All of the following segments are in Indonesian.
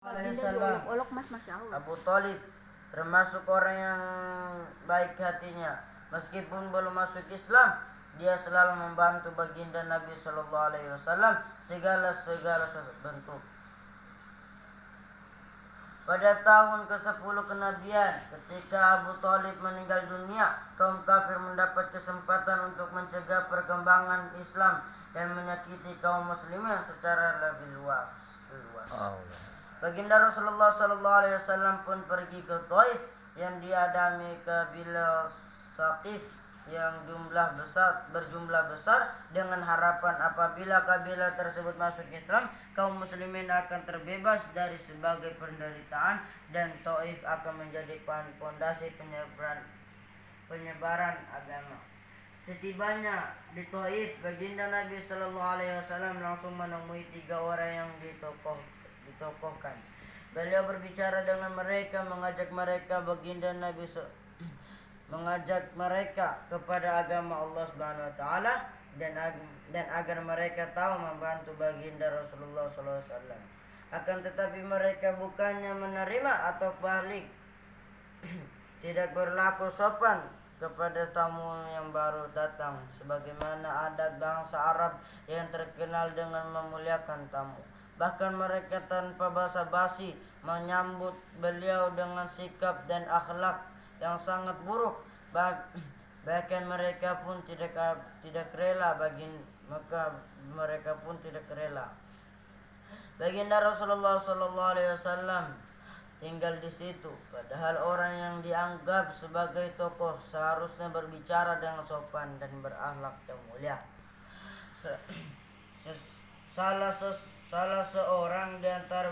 Alaihissalam. Abu Thalib termasuk orang yang baik hatinya. Meskipun belum masuk Islam, dia selalu membantu baginda Nabi Sallallahu Alaihi Wasallam segala bentuk. Pada tahun ke-10 kenabian, ketika Abu Thalib meninggal dunia, kaum kafir mendapat kesempatan untuk mencegah perkembangan Islam dan menyakiti kaum muslimin secara lebih luas. Baginda Rasulullah Sallallahu Alaihi Wasallam pun pergi ke Taif yang diadami kabilah Saqif yang berjumlah besar dengan harapan apabila kabilah tersebut masuk Islam, kaum muslimin akan terbebas dari sebagai penderitaan dan Taif akan menjadi pondasi penyebaran agama. Setibanya di Taif, baginda Nabi Sallallahu Alaihi Wasallam langsung menemui 3 orang yang ditokohkan. Beliau berbicara dengan mereka, mengajak mereka kepada agama Allah Subhanahu wa taala dan agar mereka tahu membantu baginda Rasulullah sallallahu alaihi wasallam. Akan tetapi mereka bukannya menerima atau balik tidak berlaku sopan kepada tamu yang baru datang sebagaimana adat bangsa Arab yang terkenal dengan memuliakan tamu. Bahkan mereka tanpa basa-basi menyambut beliau dengan sikap dan akhlak yang sangat buruk. Bahkan mereka pun tidak rela Baginda Rasulullah sallallahu alaihi wasallam tinggal di situ, padahal orang yang dianggap sebagai tokoh seharusnya berbicara dengan sopan dan berakhlak yang mulia. Salah seorang di antara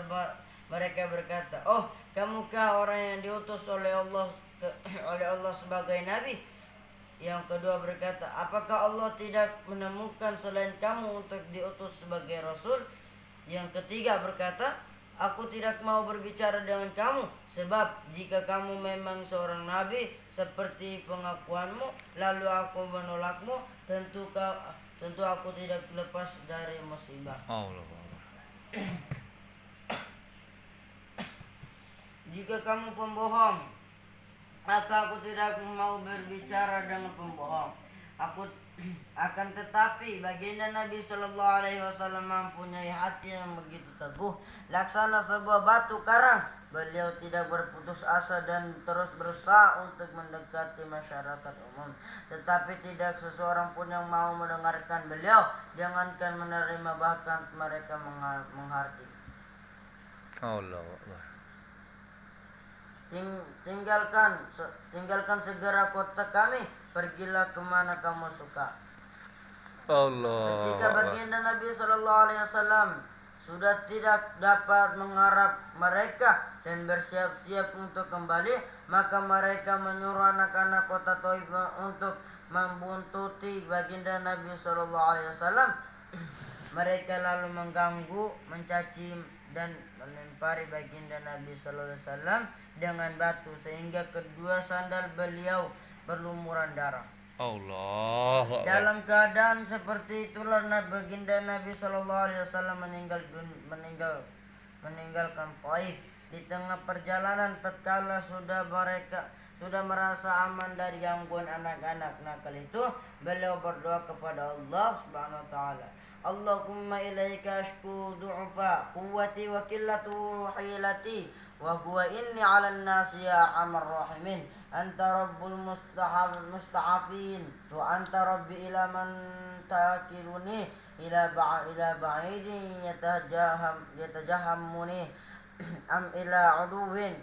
mereka berkata, "Oh, kamukah orang yang diutus oleh Allah sebagai nabi?" Yang kedua berkata, "Apakah Allah tidak menemukan selain kamu untuk diutus sebagai rasul?" Yang ketiga berkata, "Aku tidak mau berbicara dengan kamu, sebab jika kamu memang seorang nabi seperti pengakuanmu, lalu aku menolakmu, tentu aku tidak lepas dari musibah." Jika kamu pembohong, maka aku tidak mau berbicara dengan pembohong. Akan tetapi baginda Nabi Sallallahu Alaihi Wasallam mempunyai hati yang begitu teguh, laksana sebuah batu karang. Beliau tidak berputus asa dan terus berusaha untuk mendekati masyarakat umum. Tetapi tidak seseorang pun yang mau mendengarkan beliau, jangankan menerima, bahkan mereka menghardik. Tinggalkan segera kota kami, pergilah kemana kamu suka. Ketika baginda Nabi Sallallahu Alaihi Wasallam sudah tidak dapat mengharap mereka dan bersiap-siap untuk kembali, maka mereka menyuruh anak-anak kota Taif untuk membuntuti baginda Nabi Sallallahu Alaihi Wasallam. Mereka lalu mengganggu, mencaci dan melempari baginda Nabi Sallallahu Alaihi Wasallam dengan batu sehingga kedua sandal beliau berlumuran darah. Dalam keadaan seperti itulah baginda Nabi Sallallahu Alaihi Wasallam meninggalkan Taif. Di tengah perjalanan tatkala sudah merasa aman dari gangguan anak-anak nakal itu, beliau berdoa kepada Allah Subhanahu wa taala. Allahumma ilaika ashku du'fa quwwati wa qillatu hilati wa huwa inni 'alan nasi ya arhamar rahimin. Anta rabbul musta'afin wa anta rabbi ila man takiluni ila ba'idin yatajahammuni am ila uduwin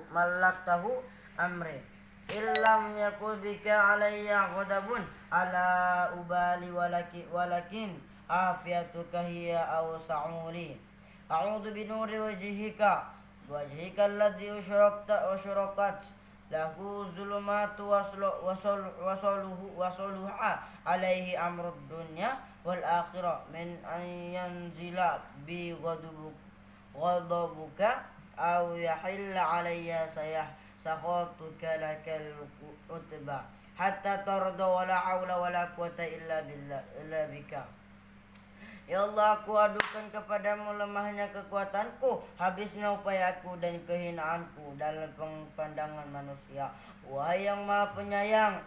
mallaktahu amri illam yakul bika alayya ghadabun ala ubali walakin afiyatuka hiya awsa'uli. A'udhu binuri wajhika alladhi usyraqat lahu zulumatu wasoluha alaihi amrud dunya wal akhirah min an yanzila bi ghadabuka aw yahilla alayya sakhatuka lakal utba hatta tarda wala hawla wala quwata illa bika. Ya Allah, aku adukan kepadamu lemahnya kekuatanku, habisnya upayaku dan kehinaanku dalam pandangan manusia. Wahai yang maha penyayang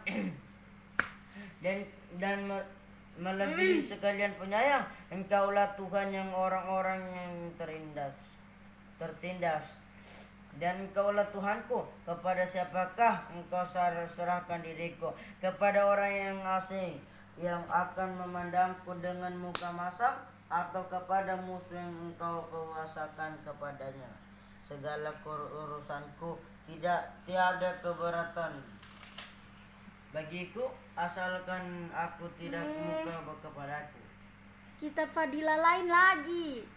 dan dan melebihi sekalian penyayang, Engkaulah Tuhan yang orang-orang yang tertindas. Dan Engkaulah Tuhanku, kepada siapakah Engkau serahkan diriku? Kepada orang yang asing yang akan memandangku dengan muka masam, atau kepada musuh yang Engkau kuasakan kepadanya? Segala urusanku tiada keberatan bagiku, asalkan aku tidak muka kepadaku. Kita Fadilah lain lagi.